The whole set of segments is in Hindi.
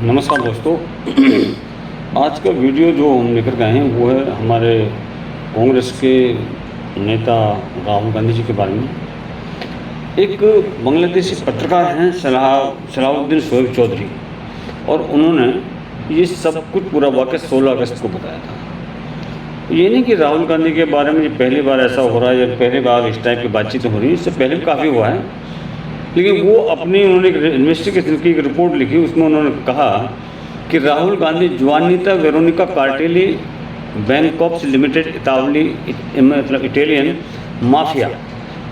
नमस्कार दोस्तों। आज का वीडियो जो हम लेकर गए हैं वो है हमारे कांग्रेस के नेता राहुल गांधी जी के बारे में। एक बांग्लादेशी पत्रकार हैं सलाहुद्दीन शोएब चौधरी, और उन्होंने ये सब कुछ पूरा वाक़या 16 अगस्त को बताया था। ये नहीं कि राहुल गांधी के बारे में ये पहली बार ऐसा हो रहा है या पहली बार इस टाइप की बातचीत हो रही है, इससे पहले भी काफ़ी हुआ है। लेकिन वो उन्होंने एक इन्वेस्टिगेशन की एक रिपोर्ट लिखी, उसमें उन्होंने कहा कि राहुल गांधी जुआनिता वेरोनिका कार्टेली बैंकॉप्स लिमिटेड इतावली मतलब इटालियन माफिया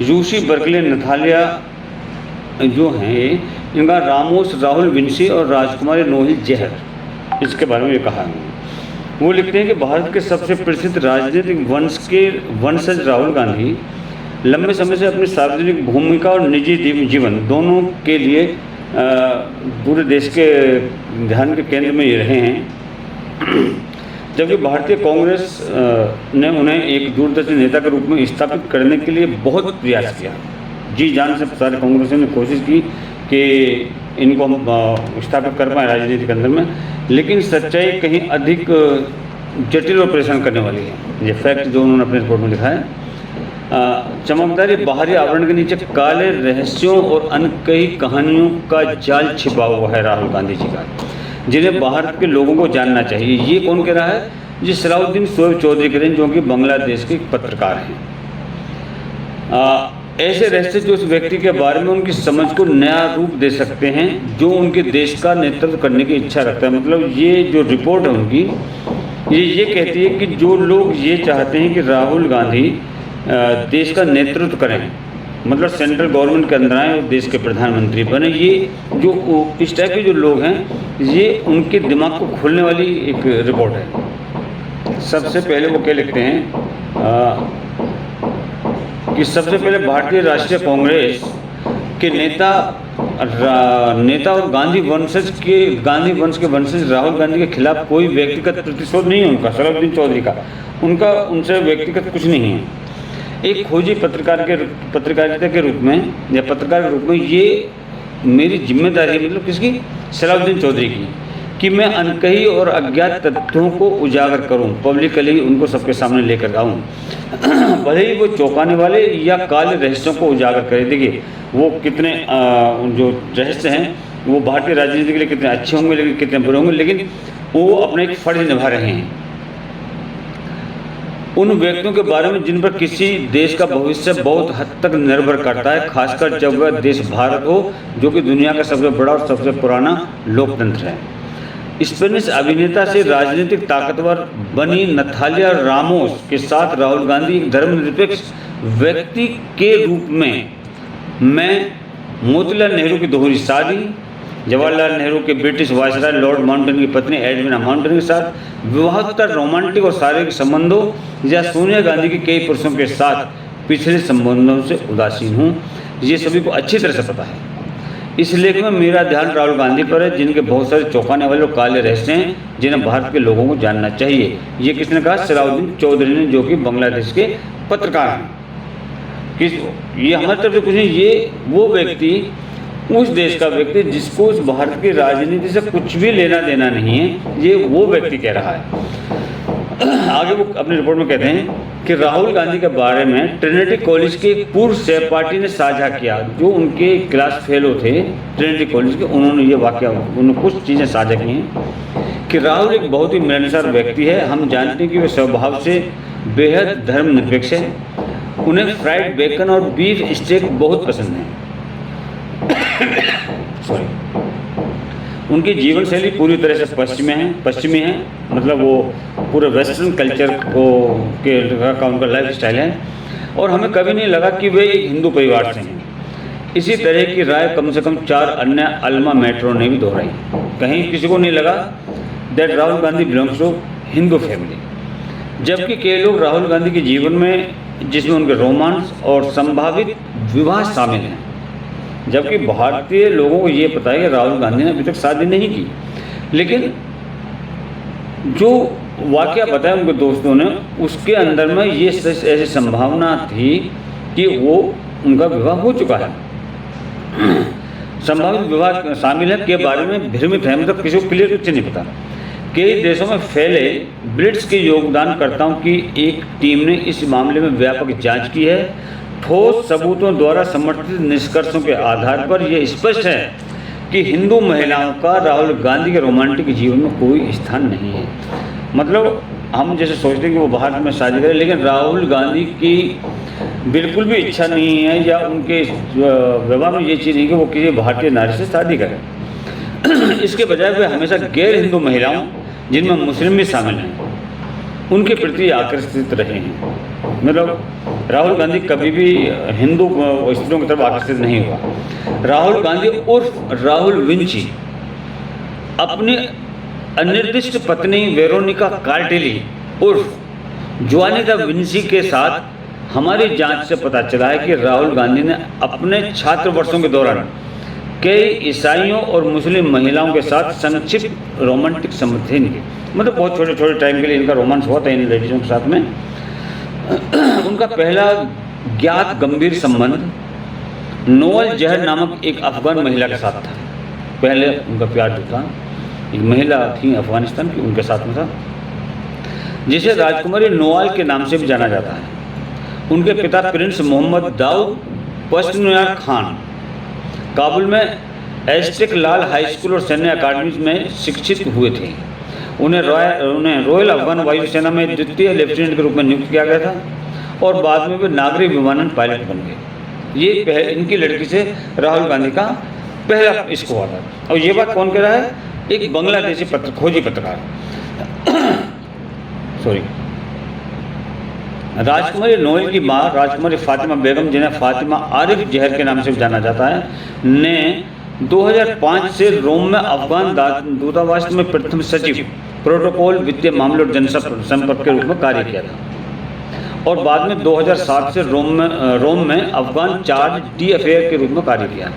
यूसी बर्कले नथालिया जो हैं इनका रामोस राहुल विंसी और राजकुमारी नोहिल जहर, इसके बारे में ये कहा है। वो लिखते हैं कि भारत के सबसे प्रसिद्ध राजनीतिक वंशज राहुल गांधी लंबे समय से अपनी सार्वजनिक भूमिका और निजी जीवन दोनों के लिए पूरे देश के ध्यान के केंद्र में ये रहे हैं। जबकि भारतीय कांग्रेस ने उन्हें एक दूरदर्शी नेता के रूप में स्थापित करने के लिए बहुत प्रयास किया। जी जान से सारे कांग्रेसियों ने कोशिश की कि इनको हम स्थापित कर पाएँ राजनीति के अंदर में, लेकिन सच्चाई कहीं अधिक जटिल और परेशान करने वाली है। ये फैक्ट जो उन्होंने अपने रिपोर्ट में लिखा है। चमकदारी बाहरी आवरण के नीचे काले रहस्यों और अनकही कहानियों का जाल छिपा हुआ है राहुल गांधी जी का, जिन्हें भारत के लोगों को जानना चाहिए। ये कौन कह रहा है? जी सलाहुद्दीन शोएब चौधरी कह रहे हैं, जो कि बांग्लादेश के पत्रकार हैं। ऐसे रहस्य जो उस व्यक्ति के बारे में उनकी समझ को नया रूप दे सकते हैं, जो उनके देश का नेतृत्व करने की इच्छा रखता है। मतलब ये जो रिपोर्ट है उनकी, ये कहती है कि जो लोग ये चाहते हैं कि राहुल गांधी देश का नेतृत्व करें, मतलब सेंट्रल गवर्नमेंट के अंदर आए और देश के प्रधानमंत्री बने, ये जो इस टाइप के जो लोग हैं, ये उनके दिमाग को खोलने वाली एक रिपोर्ट है। सबसे पहले वो क्या लिखते हैं कि सबसे पहले भारतीय राष्ट्रीय कांग्रेस के नेता और गांधी वंश के वंशज राहुल गांधी के खिलाफ कोई व्यक्तिगत प्रतिशोध नहीं है उनका, सलाहुद्दीन चौधरी का, उनसे व्यक्तिगत कुछ नहीं है। एक खोजी पत्रकारिता के रूप में या पत्रकार के रूप में ये मेरी जिम्मेदारी है, मतलब किसकी? सलाहुद्दीन चौधरी की, कि मैं अनकही और अज्ञात तथ्यों को उजागर करूं, पब्लिकली उनको सबके सामने लेकर आऊं, भले ही वो चौंकाने वाले या काले रहस्यों को उजागर करें। देखिए वो कितने जो रहस्य हैं वो भारतीय राजनीति के लिए कितने अच्छे होंगे, लेकिन कितने बुरे होंगे, लेकिन वो अपना एक फर्ज निभा रहे हैं। उन व्यक्तियों के बारे में जिन पर किसी देश का भविष्य बहुत हद तक निर्भर करता है, खासकर जब वह देश भारत हो, जो कि दुनिया का सबसे बड़ा और सबसे पुराना लोकतंत्र है। स्पेनिश अभिनेता से राजनीतिक ताकतवर बनी नथालिया रामोस के साथ राहुल गांधी एक धर्मनिरपेक्ष व्यक्ति के रूप में मैं मोतीलाल नेहरू की दोहरी शादी, जवाहरलाल नेहरू के ब्रिटिश वायसराय लॉर्ड माउंटबेटन की पत्नी एडविना माउंटबेटन के साथ विवाहोत्तर रोमांटिक और शारीरिक संबंधों या सोनिया गांधी के कई पुरुषों के साथ पिछले संबंधों से उदासीन हूँ। ये सभी को अच्छी तरह से पता है। इस लेख में मेरा ध्यान राहुल गांधी पर है, जिनके बहुत सारे चौंकाने वाले और काले रहस्य हैं, जिन्हें भारत के लोगों को जानना चाहिए। ये किसने कहा? सलाहुद्दीन चौधरी ने, जो कि बांग्लादेश के पत्रकार हैं। ये हमारी तरफ से कुछ नहीं, ये वो व्यक्ति, उस देश का व्यक्ति जिसको उस भारत की राजनीति से कुछ भी लेना देना नहीं है, ये वो व्यक्ति कह रहा है। आगे वो अपनी रिपोर्ट में कहते हैं कि राहुल गांधी के बारे में ट्रिनिटी कॉलेज के एक पूर्व सहपाठी ने साझा किया, जो उनके क्लास फेलो थे ट्रिनिटी कॉलेज के, उन्होंने ये वाकया उन्होंने कुछ चीज़ें साझा की हैं कि राहुल एक बहुत ही मिलनसार व्यक्ति है। हम जानते हैं कि वे स्वभाव से बेहद धर्मनिरपेक्ष है। उन्हें फ्राइड बेकन और बीफ स्टेक बहुत पसंद है। उनकी जीवन शैली पूरी तरह से पश्चिमी है, मतलब वो पूरे वेस्टर्न कल्चर का उनका लाइफ स्टाइल है, और हमें कभी नहीं लगा कि वे एक हिंदू परिवार से हैं। इसी तरह की राय कम से कम 4 अन्य अल्मा मेट्रो ने भी दोहराई। कहीं किसी को नहीं लगा that Rahul Gandhi belongs to Hindu family, जबकि कई लोग राहुल गांधी के जीवन में, जिसमें उनके रोमांस और संभावित विवाह शामिल हैं, जबकि भारतीय लोगों को ये पता है कि राहुल गांधी ने अभी तक शादी नहीं की। लेकिन जो वाकया बताया उनके दोस्तों ने, उसके अंदर में ये ऐसी संभावना थी कि वो उनका विवाह हो चुका है। संभावित विवाद शामिल है के बारे में भ्रमित है, मतलब किसी को क्लियर पिक्चर नहीं पता। कई देशों में फैले ब्रिट्स के योगदानकर्ताओं की एक टीम ने इस मामले में व्यापक जांच की है। ठोस सबूतों द्वारा समर्थित निष्कर्षों के आधार पर यह स्पष्ट है कि हिंदू महिलाओं का राहुल गांधी के रोमांटिक जीवन में कोई स्थान नहीं है। मतलब हम जैसे सोचते हैं कि वो भारत में शादी करें, लेकिन राहुल गांधी की बिल्कुल भी इच्छा नहीं है या उनके व्यवहार में ये चीज़ नहीं कि वो किसी भारतीय नारी से शादी करें। इसके बजाय वे हमेशा गैर हिंदू महिलाओं, जिनमें मुस्लिम भी शामिल हैं, उनके प्रति आकर्षित रहे हैं। मतलब राहुल गांधी कभी भी हिंदू स्त्रियों की तरफ आकर्षित नहीं हुआ। राहुल गांधी उर्फ राहुल विंची अपनी अनिर्दिष्ट पत्नी वेरोनिका कार्टेली उर्फ जोआनिता विंसी के साथ हमारी जांच से पता चला है कि राहुल गांधी ने अपने छात्र वर्षों के दौरान कई ईसाइयों और मुस्लिम महिलाओं के साथ संक्षिप्त रोमांटिक संबंध थे इनके। मतलब बहुत छोटे छोटे टाइम के लिए इनका रोमांस हुआ था इन लेडीज़ों के साथ में। उनका पहला ज्ञात गंभीर संबंध नोअल जहर नामक एक अफगान महिला के साथ था। पहले उनका प्यार जो था एक महिला थी अफगानिस्तान की, उनके साथ में था, जिसे राजकुमारी नोआल के नाम से भी जाना जाता है। उनके पिता प्रिंस मोहम्मद दाऊद पश्तूनिया खान काबुल में एज़टेक लाल हाई स्कूल और सैन्य अकादमी में शिक्षित हुए थे। उन्हें रॉयल अफगान वायुसेना में द्वितीय लेफ्टिनेंट के रूप में नियुक्त किया गया था और बाद में वे नागरिक विमानन पायलट बन गए। ये इनकी लड़की से राहुल गांधी का पहला इसको हुआ था। और ये बात कौन कह रहा है? एक बांग्लादेशी खोजी पत्रकार सॉरी राजकुमारी नोएल की मां राजकुमारी फातिमा बेगम, जिन्हें फातिमा आरिफ जहर के नाम से जाना जाता है, ने 2005 से रोम में अफगान दूतावास में प्रथम सचिव, प्रोटोकॉल, वित्तीय मामले और जनसंपर्क के रूप में कार्य किया था और बाद में 2007 से रोम में अफगान चार्ज डी अफेयर के रूप में कार्य किया।